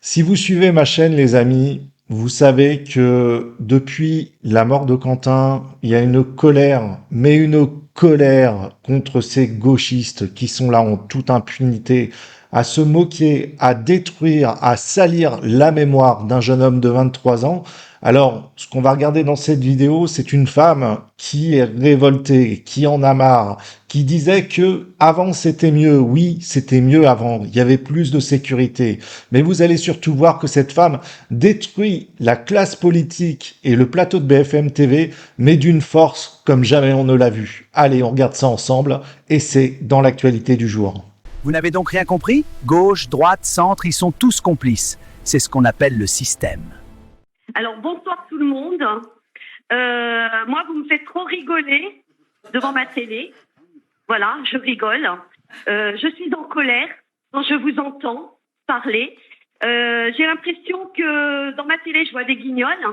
Si vous suivez ma chaîne, les amis, vous savez que depuis la mort de Quentin, il y a une colère, mais une colère contre ces gauchistes qui sont là en toute impunité, à se moquer, à détruire, à salir la mémoire d'un jeune homme de 23 ans. Alors, ce qu'on va regarder dans cette vidéo, c'est une femme qui est révoltée, qui en a marre, qui disait que avant c'était mieux. Oui, c'était mieux avant. Il y avait plus de sécurité. Mais vous allez surtout voir que cette femme détruit la classe politique et le plateau de BFM TV, mais d'une force comme jamais on ne l'a vu. Allez, on regarde ça ensemble, et c'est dans l'actualité du jour. Vous n'avez donc rien compris? Gauche, droite, centre, ils sont tous complices. C'est ce qu'on appelle le système. Alors, bonsoir tout le monde. Moi, vous me faites trop rigoler devant ma télé. Voilà, je rigole. Je suis en colère quand je vous entends parler. J'ai l'impression que dans ma télé, je vois des guignols.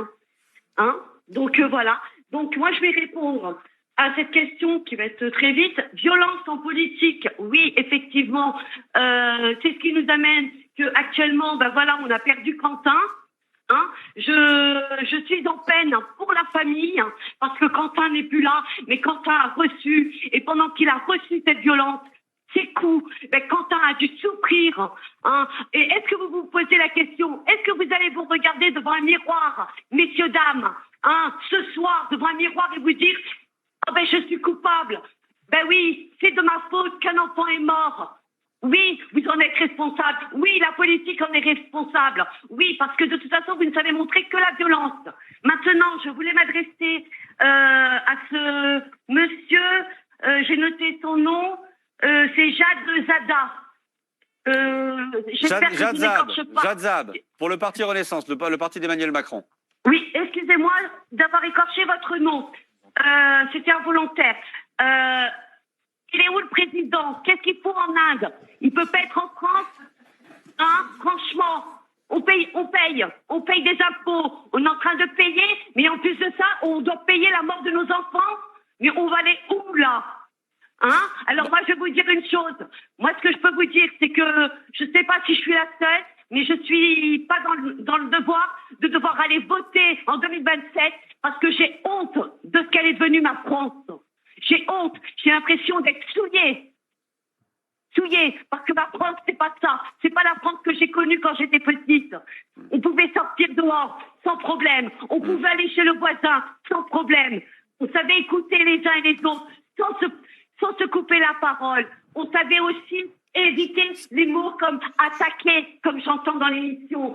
Donc, voilà. Donc, moi, je vais répondre à cette question qui va être très vite. Violence en politique, oui, effectivement. C'est ce qui nous amène qu'actuellement, ben voilà, on a perdu Quentin. Je suis en peine pour la famille parce que Quentin n'est plus là, mais Quentin a reçu, et pendant qu'il a reçu cette violence, ces coups, Quentin a dû souffrir. Et est-ce que vous vous posez la question, est-ce que vous allez vous regarder devant un miroir, messieurs, dames, ce soir, devant un miroir et vous dire je suis coupable. Oui, c'est de ma faute qu'un enfant est mort. Oui, vous en êtes responsable. Oui, la politique en est responsable. Oui, parce que de toute façon, vous ne savez montrer que la violence. Maintenant, je voulais m'adresser à ce monsieur. J'ai noté son nom. C'est Jad Zada. Jad Zab, pour le Parti Renaissance, le parti d'Emmanuel Macron. Oui, excusez-moi d'avoir écorché votre nom. C'était involontaire. Il est où le président? Qu'est-ce qu'il faut en Inde? Il peut pas être en France. Franchement, on paye des impôts. On est en train de payer, mais en plus de ça, on doit payer la mort de nos enfants. Mais on va aller où là? Alors moi, je vais vous dire une chose. Moi, ce que je peux vous dire, c'est que je sais pas si je suis la seule, mais je suis pas dans le devoir de devoir aller voter en 2027 parce que j'ai honte de ce qu'elle est devenue ma France. J'ai honte, j'ai l'impression d'être souillée, parce que ma France, c'est pas ça. C'est pas la France que j'ai connue quand j'étais petite. On pouvait sortir dehors sans problème. On pouvait aller chez le voisin sans problème. On savait écouter les uns et les autres sans se couper la parole. On savait aussi éviter les mots comme attaquer, comme j'entends dans l'émission,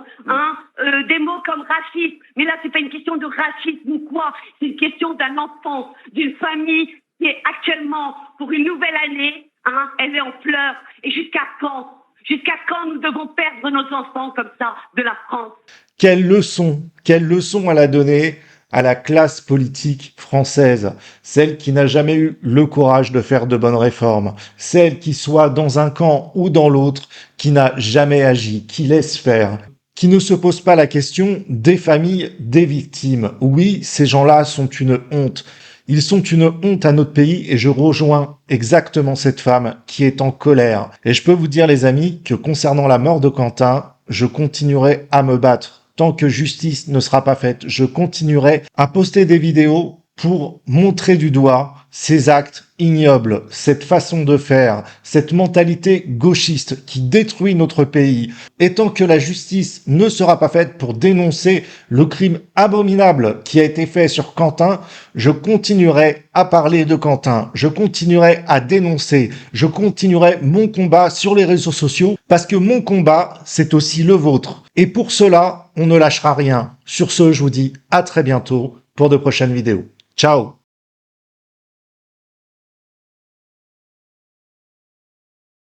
des mots comme racisme. Mais là, c'est pas une question de racisme ou quoi. C'est une question d'un enfant, d'une famille qui est actuellement, pour une nouvelle année, elle est en pleurs. Et jusqu'à quand? Jusqu'à quand nous devons perdre nos enfants comme ça de la France? Quelle leçon elle a donnée à la classe politique française, celle qui n'a jamais eu le courage de faire de bonnes réformes, celle qui soit dans un camp ou dans l'autre, qui n'a jamais agi, qui laisse faire, qui ne se pose pas la question des familles des victimes. Oui, ces gens-là sont une honte. Ils sont une honte à notre pays et je rejoins exactement cette femme qui est en colère. Et je peux vous dire, les amis, que concernant la mort de Quentin, je continuerai à me battre. Tant que justice ne sera pas faite, je continuerai à poster des vidéos pour montrer du doigt ces actes ignobles, cette façon de faire, cette mentalité gauchiste qui détruit notre pays. Et tant que la justice ne sera pas faite pour dénoncer le crime abominable qui a été fait sur Quentin, je continuerai à parler de Quentin, je continuerai à dénoncer, je continuerai mon combat sur les réseaux sociaux parce que mon combat, c'est aussi le vôtre. Et pour cela, on ne lâchera rien. Sur ce, je vous dis à très bientôt pour de prochaines vidéos. Ciao!